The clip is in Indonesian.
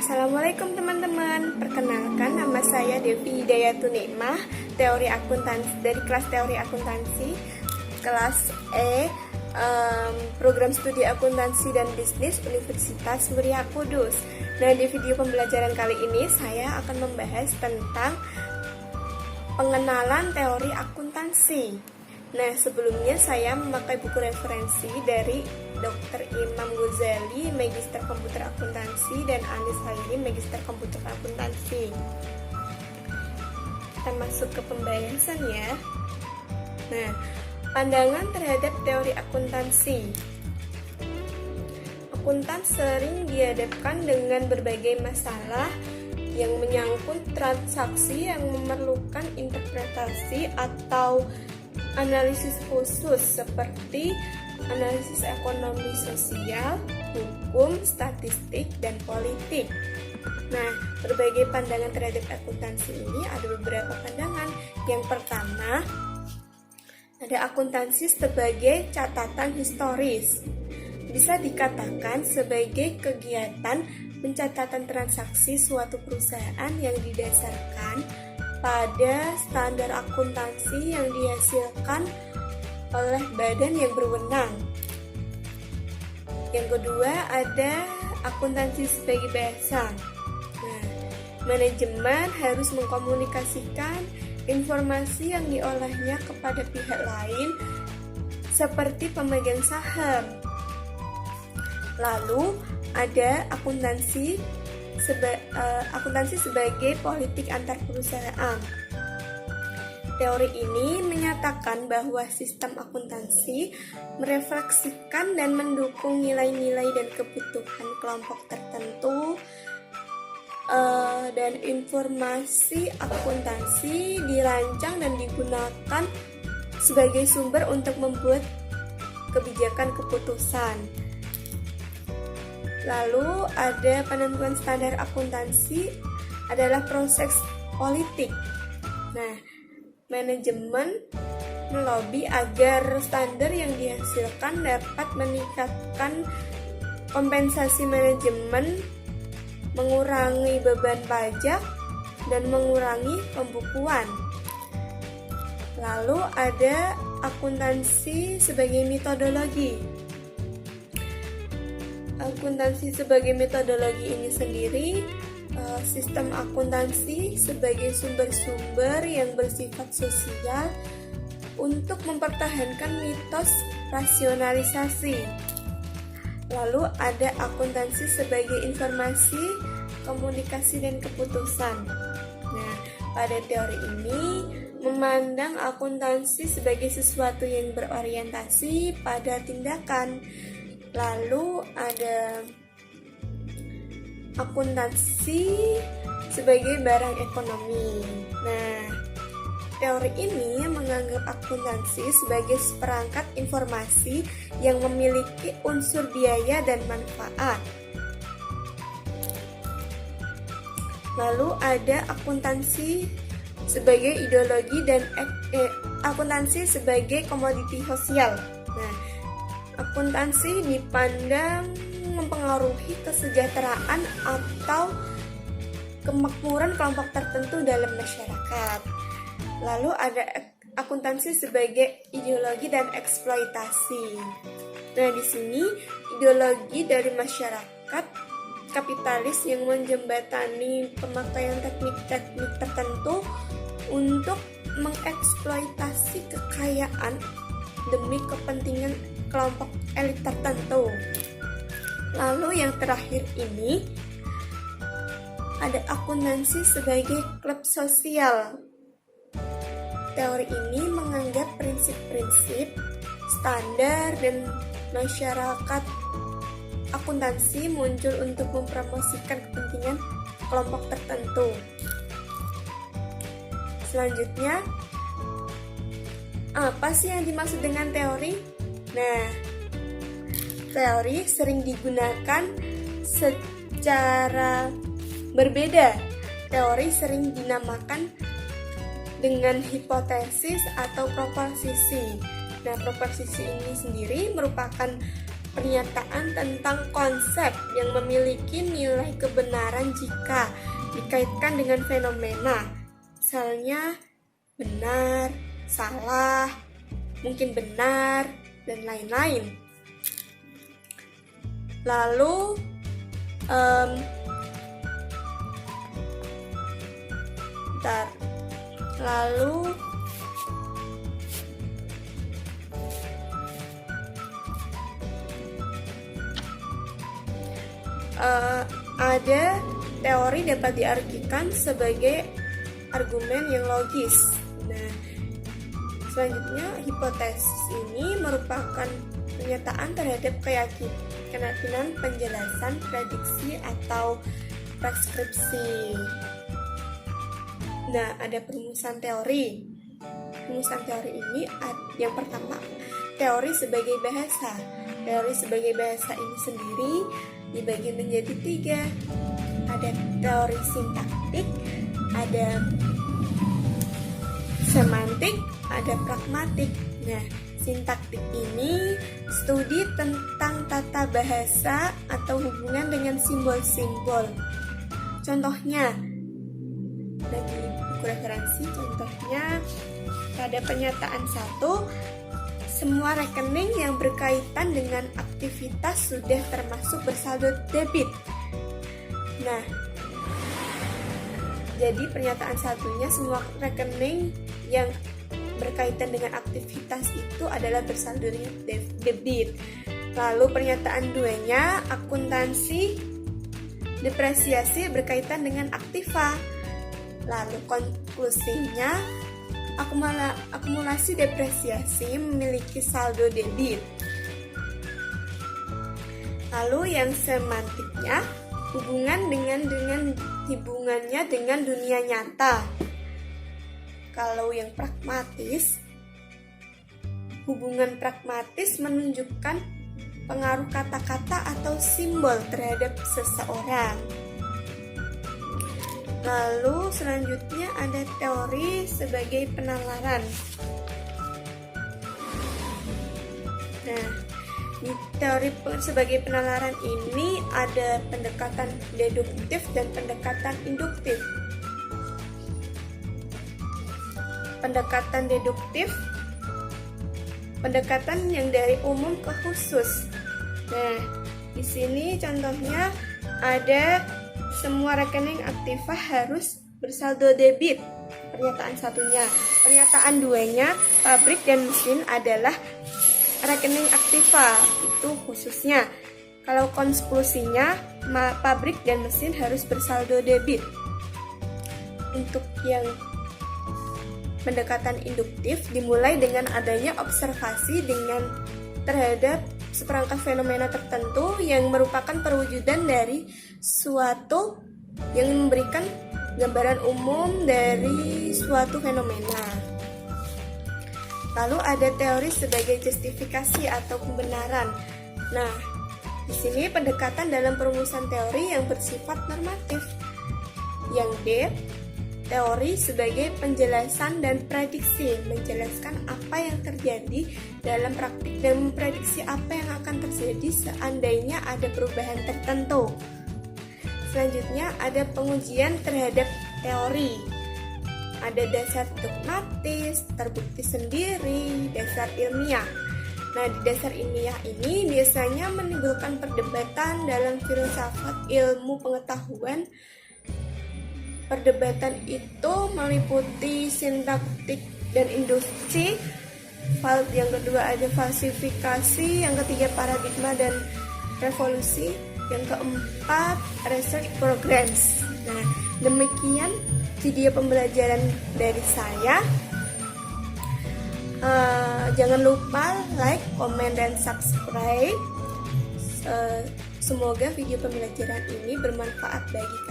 Assalamualaikum teman-teman, perkenalkan nama saya Devi Hidayatun Nikmah, teori akuntansi dari kelas teori akuntansi, kelas E, program studi akuntansi dan bisnis Universitas Muria Kudus. Nah, di video pembelajaran kali ini saya akan membahas tentang pengenalan teori akuntansi. Nah, sebelumnya saya memakai buku referensi dari Dr. Imam Ghazali, Magister Komputer Akuntansi, dan Anis Hairi, Magister Komputer Akuntansi. Kita masuk ke pembahasan ya. Nah, pandangan terhadap teori akuntansi. Akuntan sering dihadapkan dengan berbagai masalah yang menyangkut transaksi yang memerlukan interpretasi atau analisis khusus seperti analisis ekonomi sosial, hukum, statistik, dan politik. Nah, berbagai pandangan terhadap akuntansi ini ada beberapa pandangan. Yang pertama, ada akuntansi sebagai catatan historis. Bisa dikatakan sebagai kegiatan pencatatan transaksi suatu perusahaan yang didasarkan pada standar akuntansi yang dihasilkan oleh badan yang berwenang. Yang kedua, ada akuntansi sebagai bahasa. Nah, manajemen harus mengkomunikasikan informasi yang diolahnya kepada pihak lain seperti pemegang saham. Lalu ada akuntansi sebagai politik antar perusahaan. Teori ini menyatakan bahwa sistem akuntansi merefleksikan dan mendukung nilai-nilai dan kebutuhan kelompok tertentu, dan informasi akuntansi dirancang dan digunakan sebagai sumber untuk membuat kebijakan keputusan. Lalu ada penentuan standar akuntansi adalah proses politik. Nah, manajemen melobi agar standar yang dihasilkan dapat meningkatkan kompensasi manajemen, mengurangi beban pajak, dan mengurangi pembukuan. Lalu ada akuntansi sebagai metodologi. Akuntansi sebagai metodologi ini sendiri, sistem akuntansi sebagai sumber-sumber yang bersifat sosial untuk mempertahankan mitos rasionalisasi. Lalu ada akuntansi sebagai informasi, komunikasi, dan keputusan. Nah, pada teori ini memandang akuntansi sebagai sesuatu yang berorientasi pada tindakan. Lalu ada akuntansi sebagai barang ekonomi. Nah, teori ini menganggap akuntansi sebagai seperangkat informasi yang memiliki unsur biaya dan manfaat. Lalu ada akuntansi sebagai ideologi dan akuntansi sebagai komoditi sosial. Nah, akuntansi dipandang mempengaruhi kesejahteraan atau kemakmuran kelompok tertentu dalam masyarakat. Lalu ada akuntansi sebagai ideologi dan eksploitasi. Nah, di sini ideologi dari masyarakat kapitalis yang menjembatani pemakaian teknik-teknik tertentu untuk mengeksploitasi kekayaan demi kepentingan kelompok elit tertentu. Lalu yang terakhir ini ada akuntansi sebagai klub sosial. Teori ini menganggap prinsip-prinsip, standar, dan masyarakat akuntansi muncul untuk mempromosikan kepentingan kelompok tertentu. Selanjutnya, apa sih yang dimaksud dengan teori? Nah, teori sering digunakan secara berbeda. Teori sering dinamakan dengan hipotesis atau proposisi. Nah, proposisi ini sendiri merupakan pernyataan tentang konsep yang memiliki nilai kebenaran jika dikaitkan dengan fenomena. Misalnya benar, salah, mungkin benar, dan lain-lain. Lalu ada teori dapat diartikan sebagai argumen yang logis. Nah, selanjutnya hipotesis ini merupakan pernyataan terhadap keyakinan, penjelasan, prediksi, atau preskripsi. Nah, ada perumusan teori. Perumusan teori ini yang pertama, teori sebagai bahasa. Teori sebagai bahasa ini sendiri dibagi menjadi 3. Ada teori sintaktik, ada semantik, ada pragmatik. Nah, sintaktik ini studi tentang tata bahasa atau hubungan dengan simbol-simbol. Contohnya, bagi buku referensi, contohnya pada pernyataan 1, semua rekening yang berkaitan dengan aktivitas sudah termasuk bersaldo debit. Nah, jadi pernyataan satunya semua rekening yang berkaitan dengan aktivitas itu adalah bersaldo debit. Lalu pernyataan 2-nya akuntansi depresiasi berkaitan dengan aktiva. Lalu konklusinya akumulasi depresiasi memiliki saldo debit. Lalu yang semantiknya hubungannya dengan dunia nyata. Kalau yang pragmatis, hubungan pragmatis menunjukkan pengaruh kata-kata atau simbol terhadap seseorang. Lalu selanjutnya ada teori sebagai penalaran. Nah, di teori sebagai penalaran ini ada pendekatan deduktif dan pendekatan induktif. Pendekatan deduktif, pendekatan yang dari umum ke khusus. Nah, di sini contohnya ada semua rekening aktiva harus bersaldo debit. Pernyataan satunya. Pernyataan 2-nya, pabrik dan mesin adalah rekening aktiva. Itu khususnya. Kalau konklusinya, pabrik dan mesin harus bersaldo debit. Untuk yang pendekatan induktif dimulai dengan adanya observasi terhadap seperangkat fenomena tertentu yang merupakan perwujudan dari suatu yang memberikan gambaran umum dari suatu fenomena. Lalu ada teori sebagai justifikasi atau pembenaran. Nah, di sini pendekatan dalam perumusan teori yang bersifat normatif. Yang D, teori sebagai penjelasan dan prediksi, menjelaskan apa yang terjadi dalam praktik dan memprediksi apa yang akan terjadi seandainya ada perubahan tertentu. Selanjutnya ada pengujian terhadap teori. Ada dasar dogmatis, terbukti sendiri, dasar ilmiah. Nah, di dasar ilmiah ini biasanya menimbulkan perdebatan dalam filsafat ilmu pengetahuan. Perdebatan itu meliputi sintaktik dan induksi. Yang kedua ada falsifikasi, yang ketiga paradigma dan revolusi, yang keempat research programs. Nah, demikian video pembelajaran dari saya. Jangan lupa like, komen, dan subscribe. Semoga video pembelajaran ini bermanfaat bagi kalian.